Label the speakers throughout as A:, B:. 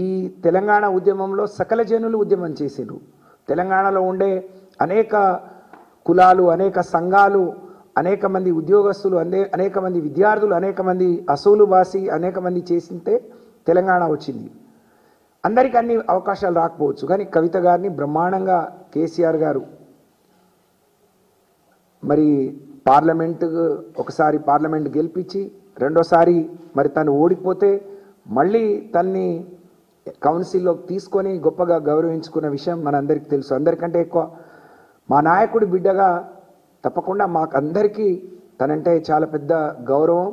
A: ఈ తెలంగాణ ఉద్యమంలో సకల జనులు ఉద్యమం చేసిరు. తెలంగాణలో ఉండే అనేక కులాలు, అనేక సంఘాలు, అనేక మంది ఉద్యోగస్తులు, అనేక మంది విద్యార్థులు, అనేక మంది అసూలు బాసి అనేక మంది చేసింటే తెలంగాణ వచ్చింది. అందరికీ అన్ని అవకాశాలు రాకపోవచ్చు, కానీ కవిత గారిని బ్రహ్మాండంగా కేసీఆర్ గారు మరి ఒకసారి పార్లమెంట్ గెలిపించి రెండోసారి మరి తను ఓడిపోతే మళ్ళీ తన్ని కౌన్సిల్లోకి తీసుకొని గొప్పగా గౌరవించుకున్న విషయం మనందరికీ తెలుసు. అందరికంటే ఎక్కువ మా నాయకుడి బిడ్డగా తప్పకుండా మాకు అందరికీ తనంటే చాలా పెద్ద గౌరవం.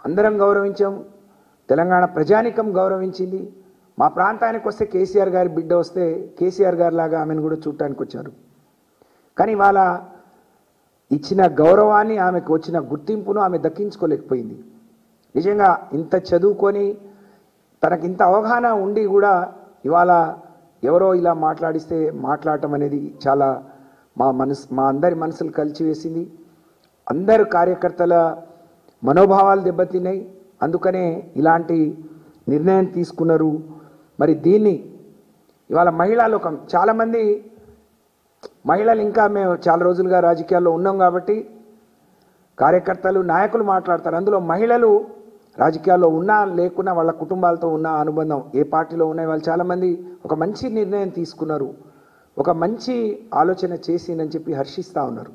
A: అందరం గౌరవించాం, తెలంగాణ ప్రజానికం గౌరవించింది. మా ప్రాంతానికి వస్తే కేసీఆర్ గారి బిడ్డ వస్తే కేసీఆర్ గారి లాగా ఆమెను కూడా చూడటానికి వచ్చారు. కానీ వాళ్ళ ఇచ్చిన గౌరవాన్ని, ఆమెకు వచ్చిన గుర్తింపును ఆమె దక్కించుకోలేకపోయింది. నిజంగా ఇంత చదువుకొని తనకి ఇంత అవగాహన ఉండి కూడా ఇవాళ ఎవరో ఇలా మాట్లాడటం అనేది చాలా మా అందరి మనసులు కలిచివేసింది. అందరు కార్యకర్తల మనోభావాలు దెబ్బతిన్నాయి. అందుకనే ఇలాంటి నిర్ణయం తీసుకున్నారు. మరి దీన్ని ఇవాళ మహిళా లోకం చాలామంది మహిళలు, ఇంకా మేము చాలా రోజులుగా రాజకీయాల్లో ఉన్నాం కాబట్టి కార్యకర్తలు, నాయకులు మాట్లాడతారు. అందులో మహిళలు రాజకీయాల్లో ఉన్నా లేకున్నా వాళ్ళ కుటుంబాలతో ఉన్న అనుబంధం ఏ పార్టీలో ఉన్నాయి వాళ్ళు చాలామంది ఒక మంచి నిర్ణయం తీసుకున్నారు, ఒక మంచి ఆలోచన చేసిందని చెప్పి హర్షిస్తూ ఉన్నారు.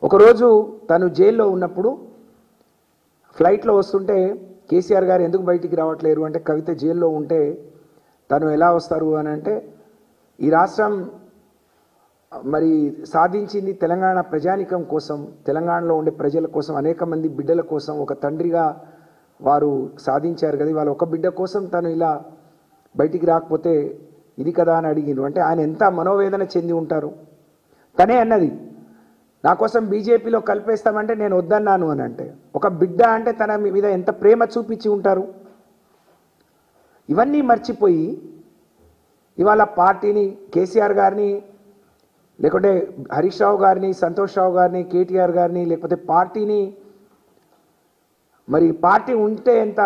A: ఒకరోజు తను జైల్లో ఉన్నప్పుడు ఫ్లైట్లో వస్తుంటే కేసీఆర్ గారు ఎందుకు బయటికి రావట్లేరు అంటే, కవిత జైల్లో ఉంటే తను ఎలా వస్తారు అని అంటే, ఈ రాష్ట్రం మరి సాధించింది తెలంగాణ ప్రజానికం కోసం, తెలంగాణలో ఉండే ప్రజల కోసం, అనేక మంది బిడ్డల కోసం ఒక తండ్రిగా వారు సాధించారు కదా. ఇవాళ ఒక బిడ్డ కోసం తను ఇలా బయటికి రాకపోతే ఇది కదా అని అడిగిండు. అంటే ఆయన ఎంత మనోవేదన చెంది ఉంటారు. తనే అన్నది, నా కోసం బీజేపీలో కలిపేస్తామంటే నేను వద్దన్నాను అని. అంటే ఒక బిడ్డ అంటే తన మీద ఎంత ప్రేమ చూపించి ఉంటారు. ఇవన్నీ మర్చిపోయి ఇవాళ పార్టీని, కేసీఆర్ గారిని, లేకుంటే హరీష్ రావు గారిని, సంతోష్ రావు గారిని, కేటీఆర్ గారిని, లేకపోతే పార్టీని, మరి పార్టీ ఉంటే ఎంత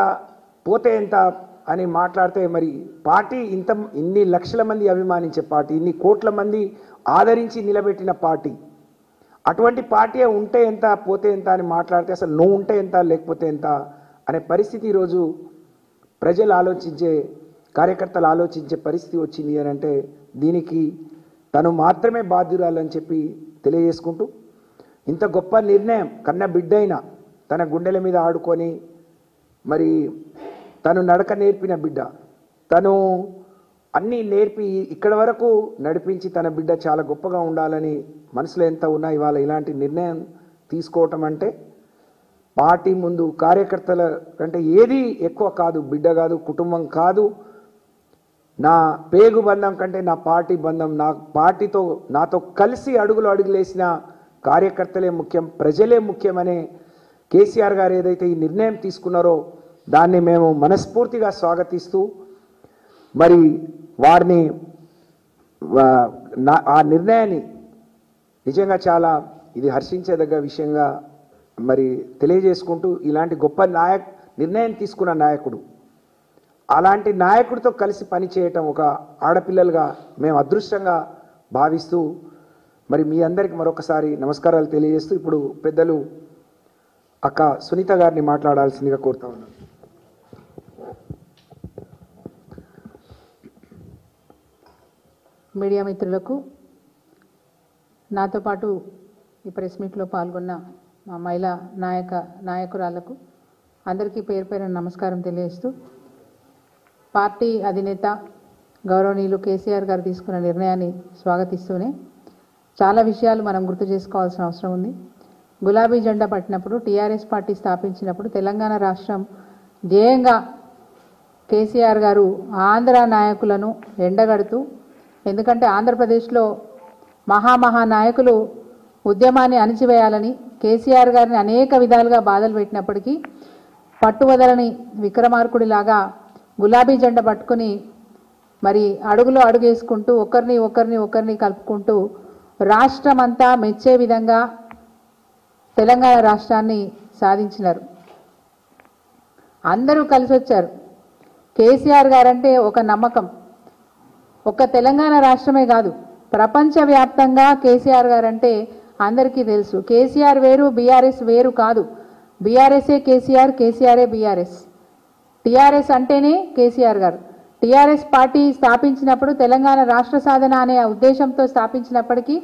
A: పోతే ఎంత అని మాట్లాడితే, మరి పార్టీ ఇన్ని లక్షల మంది అభిమానించే పార్టీ, ఇన్ని కోట్ల మంది ఆదరించి నిలబెట్టిన పార్టీ, అటువంటి పార్టీ ఉంటే ఎంత పోతే ఎంత అని మాట్లాడితే అసలు నువ్వు ఉంటే ఎంత లేకపోతే ఎంత అనే పరిస్థితి ఈరోజు ప్రజలు ఆలోచించే, కార్యకర్తలు ఆలోచించే పరిస్థితి వచ్చింది అని అంటే దీనికి తను మాత్రమే బాధ్యురాలని చెప్పి తెలియజేసుకుంటూ, ఇంత గొప్ప నిర్ణయం కన్న బిడ్డైన తన గుండెల మీద ఆడుకొని మరి తను నడక నేర్పిన బిడ్డ, తను అన్నీ నేర్పి ఇక్కడ వరకు నడిపించి తన బిడ్డ చాలా గొప్పగా ఉండాలని మనసులో ఎంత ఉన్నా ఇవాళ ఇలాంటి నిర్ణయం తీసుకోవటం అంటే పార్టీ ముందు కార్యకర్తల కంటే ఏది ఎక్కువ కాదు, బిడ్డ కాదు, కుటుంబం కాదు. నా పేగు బంధం కంటే నా పార్టీ బంధం, నా పార్టీతో నాతో కలిసి అడుగులేసిన కార్యకర్తలే ముఖ్యం, ప్రజలే ముఖ్యమనే కేసీఆర్ గారు ఏదైతే ఈ నిర్ణయం తీసుకున్నారో దాన్ని మేము మనస్ఫూర్తిగా స్వాగతిస్తూ మరి వారిని ఆ నిర్ణయాన్ని నిజంగా చాలా ఇది హర్షించేదగ్గ విషయంగా మరి తెలియజేసుకుంటూ, ఇలాంటి గొప్ప నిర్ణయం తీసుకున్న నాయకుడు, అలాంటి నాయకుడితో కలిసి పనిచేయటం ఒక ఆడపిల్లలుగా మేము అదృష్టంగా భావిస్తూ మరి మీ అందరికీ మరొకసారి నమస్కారాలు తెలియజేస్తూ ఇప్పుడు పెద్దలు అక్క సునీత గారిని మాట్లాడాల్సిందిగా కోరుతా ఉన్నాను.
B: మీడియా మిత్రులకు, నాతో పాటు ఈ ప్రెస్ మీట్లో పాల్గొన్న మా మహిళా నాయకురాలకు అందరికీ పేరు పేరున నమస్కారం తెలియజేస్తూ, పార్టీ అధినేత గౌరవనీయులు కేసీఆర్ గారు తీసుకున్న నిర్ణయాన్ని స్వాగతిస్తూనే చాలా విషయాలు మనం గుర్తు చేసుకోవాల్సిన అవసరం ఉంది. గులాబీ జెండా పట్టినప్పుడు, టీఆర్ఎస్ పార్టీ స్థాపించినప్పుడు తెలంగాణ రాష్ట్రం ధ్యేయంగా కేసీఆర్ గారు ఆంధ్ర నాయకులను ఎండగడుతూ, ఎందుకంటే ఆంధ్రప్రదేశ్లో మహానాయకులు ఉద్యమాన్ని అణిచివేయాలని కేసీఆర్ గారిని అనేక విధాలుగా బాధలు పెట్టినప్పటికీ పట్టువదలని విక్రమార్కుడిలాగా గులాబీ జెండా పట్టుకుని మరి అడుగులో అడుగేసుకుంటూ ఒకరిని కలుపుకుంటూ రాష్ట్రమంతా మెచ్చే విధంగా తెలంగాణ రాష్ట్రాన్ని సాధించినారు. అందరూ కలిసి వచ్చారు. కేసీఆర్ గారంటే ఒక నమ్మకం. ఒక్క తెలంగాణ రాష్ట్రమే కాదు, ప్రపంచవ్యాప్తంగా కేసీఆర్ గారంటే అందరికీ తెలుసు. కేసీఆర్ వేరు, బీఆర్ఎస్ వేరు కాదు. బీఆర్ఎస్ఏ కేసీఆర్, కేసీఆర్ఏ బీఆర్ఎస్. టీఆర్ఎస్ అంటేనే కేసీఆర్ గారు. టీఆర్ఎస్ పార్టీ స్థాపించినప్పుడు తెలంగాణ రాష్ట్ర సాధన అనే ఉద్దేశంతో స్థాపించినప్పటికీ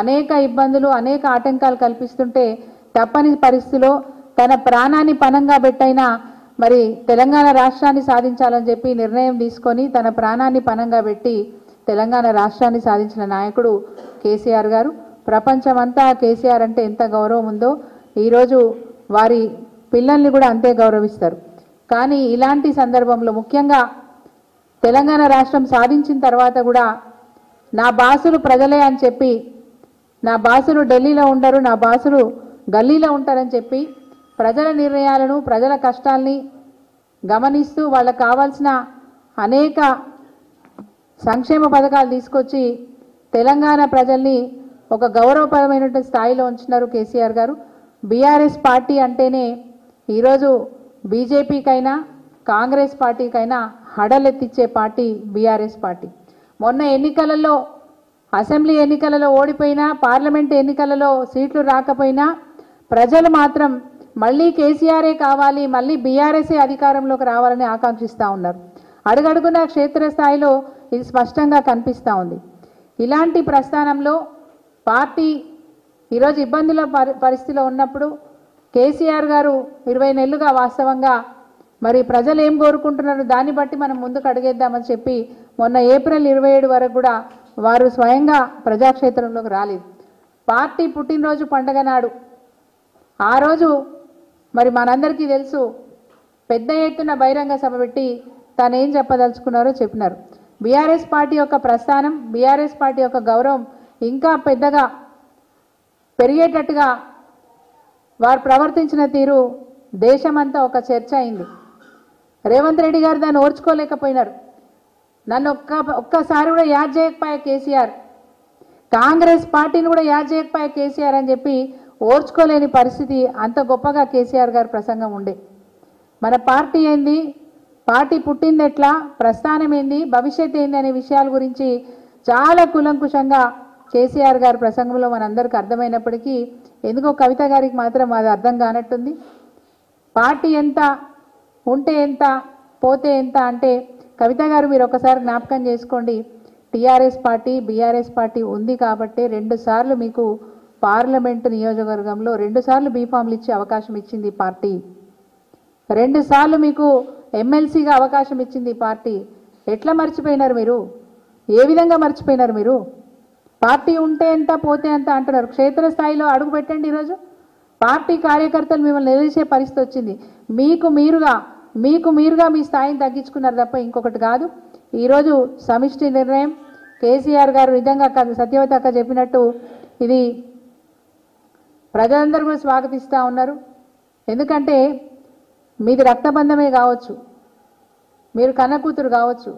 B: అనేక ఇబ్బందులు, అనేక ఆటంకాలు కల్పిస్తుంటే తప్పని పరిస్థితిలో తన ప్రాణాన్ని పణంగా పెట్టైనా మరి తెలంగాణ రాష్ట్రాన్ని సాధించాలని చెప్పి నిర్ణయం తీసుకొని తన ప్రాణాన్ని పణంగా పెట్టి తెలంగాణ రాష్ట్రాన్ని సాధించిన నాయకుడు కేసీఆర్ గారు. ప్రపంచమంతా కేసీఆర్ అంటే ఎంత గౌరవం ఉందో ఈరోజు వారి పిల్లల్ని కూడా అంతే గౌరవిస్తారు. కానీ ఇలాంటి సందర్భంలో ముఖ్యంగా తెలంగాణ రాష్ట్రం సాధించిన తర్వాత కూడా నా బాసులు ప్రజలే అని చెప్పి, నా బాసులు ఢిల్లీలో ఉండరు, నా బాసులు గల్లీలో ఉంటారని చెప్పి ప్రజల నిర్ణయాలను, ప్రజల కష్టాల్ని గమనిస్తూ వాళ్ళకు కావాల్సిన అనేక సంక్షేమ పథకాలు తీసుకొచ్చి తెలంగాణ ప్రజల్ని ఒక గౌరవపరమైనటువంటి స్థాయిలో ఉంచున్నారు కేసీఆర్ గారు. బీఆర్ఎస్ పార్టీ అంటేనే ఈరోజు బీజేపీకైనా కాంగ్రెస్ పార్టీకైనా హడలెత్తిచ్చే పార్టీ బీఆర్ఎస్ పార్టీ. మొన్న ఎన్నికలలో, అసెంబ్లీ ఎన్నికలలో ఓడిపోయినా, పార్లమెంట్ ఎన్నికలలో సీట్లు రాకపోయినా ప్రజలు మాత్రం మళ్ళీ కేసీఆరే కావాలి, మళ్ళీ బీఆర్ఎస్ఏ అధికారంలోకి రావాలని ఆకాంక్షిస్తూ ఉన్నారు. అడుగడుగున క్షేత్రస్థాయిలో ఇది స్పష్టంగా కనిపిస్తూ ఉంది. ఇలాంటి ప్రస్థానంలో పార్టీ ఈరోజు ఇబ్బందుల పరిస్థితిలో ఉన్నప్పుడు కేసీఆర్ గారు 20 నెలలుగా వాస్తవంగా మరి ప్రజలు ఏం కోరుకుంటున్నారు దాన్ని బట్టి మనం ముందుకు అడిగేద్దామని చెప్పి మొన్న ఏప్రిల్ 27 వరకు కూడా వారు స్వయంగా ప్రజాక్షేత్రంలోకి రాలేదు. పార్టీ పుట్టినరోజు పండగ నాడు ఆ రోజు మరి మనందరికీ తెలుసు పెద్ద ఎత్తున బహిరంగ సభ పెట్టి తాను ఏం చెప్పదలుచుకున్నారో చెప్పినారు. బీఆర్ఎస్ పార్టీ యొక్క ప్రస్థానం, బీఆర్ఎస్ పార్టీ యొక్క గౌరవం ఇంకా పెద్దగా పెరిగేటట్టుగా వారు ప్రవర్తించిన తీరు దేశమంతా ఒక చర్చ అయింది. రేవంత్ రెడ్డి గారు దాన్ని ఓర్చుకోలేకపోయినారు. నన్ను ఒక్కసారి కూడా యాద్ చేయకపోయా కేసీఆర్, కాంగ్రెస్ పార్టీని కూడా యాద్ చేయకపోయా కేసీఆర్ అని చెప్పి ఓర్చుకోలేని పరిస్థితి. అంత గొప్పగా కేసీఆర్ గారి ప్రసంగం ఉండే. మన పార్టీ ఏంది, పార్టీ పుట్టింది ఎట్లా, ప్రస్థానం ఏంది, భవిష్యత్ ఏంది అనే విషయాల గురించి చాలా కులంకుశంగా కేసీఆర్ గారి ప్రసంగంలో మనందరికీ అర్థమైనప్పటికీ ఎందుకో కవిత గారికి మాత్రం అది అర్థం కానట్టుంది. పార్టీ ఎంత ఉంటే ఎంత, పోతే ఎంత అంటే కవిత గారు మీరు ఒకసారి జ్ఞాపకం చేసుకోండి. టీఆర్ఎస్ పార్టీ, బీఆర్ఎస్ పార్టీ ఉంది కాబట్టి 2 సార్లు మీకు పార్లమెంటు నియోజకవర్గంలో 2 సార్లు బీఫామ్లు ఇచ్చే అవకాశం ఇచ్చింది పార్టీ. 2 సార్లు మీకు ఎమ్మెల్సీగా అవకాశం ఇచ్చింది పార్టీ. ఎట్లా మర్చిపోయినారు మీరు? ఏ విధంగా మర్చిపోయినారు మీరు? పార్టీ ఉంటే ఎంత, పోతే ఎంత అంటున్నారు. క్షేత్రస్థాయిలో అడుగు పెట్టండి. ఈరోజు పార్టీ కార్యకర్తలు మిమ్మల్ని నిలదీసే పరిస్థితి వచ్చింది. మీకు మీరుగా మీ స్థాయిని తగ్గించుకున్నారు తప్ప ఇంకొకటి కాదు. ఈరోజు సమిష్టి నిర్ణయం కేసీఆర్ గారు నిజంగా సత్యవతి అక్క చెప్పినట్టు ఇది ప్రజలందరూ కూడా స్వాగతిస్తూ ఉన్నారు. ఎందుకంటే మీది రక్తబంధమే కావచ్చు, మీరు కన్న కూతురు కావచ్చు,